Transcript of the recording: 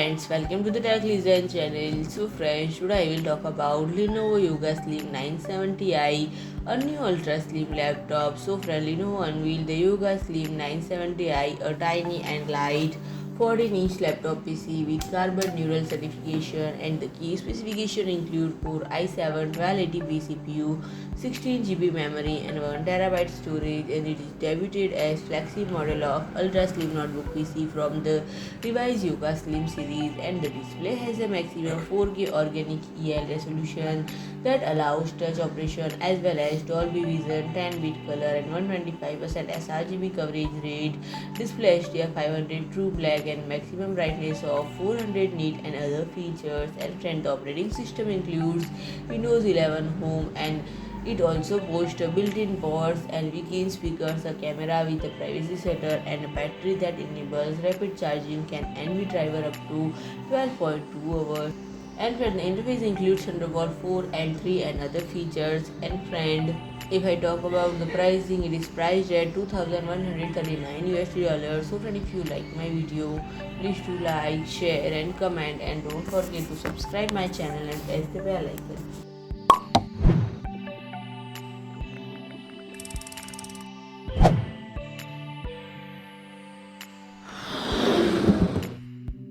friends, welcome to the Tech Design channel. So friends, today I will talk about Lenovo Yoga Slim 970i, a new ultra slim laptop. So friend, Lenovo unveiled the Yoga Slim 970i, a tiny and light 14-inch laptop PC with carbon neural certification, and the key specifications include Core i7 1280p CPU, 16GB memory and 1TB storage, and it is debuted as flagship model of ultra slim notebook PC from the revised Yoga Slim series, and the display has a maximum 4K organic EL resolution that allows touch operation as well as Dolby Vision, 10-bit color and 125% sRGB coverage rate, DisplayHDR 500 TrueBlack and maximum brightness of 400 nit and other features. And friend, the operating system includes Windows 11 Home, and it also boasts built-in pods and weekend speakers, a camera with a privacy shutter, and a battery that enables rapid charging and be driver up to 12.2 hours. And friend, the interface includes Thunderbolt 4 and 3 and other features. And friend, if I talk about the pricing, it is priced at $2,139 US. So friend, if you like my video, please do like, share and comment, and don't forget to subscribe my channel and press the bell icon.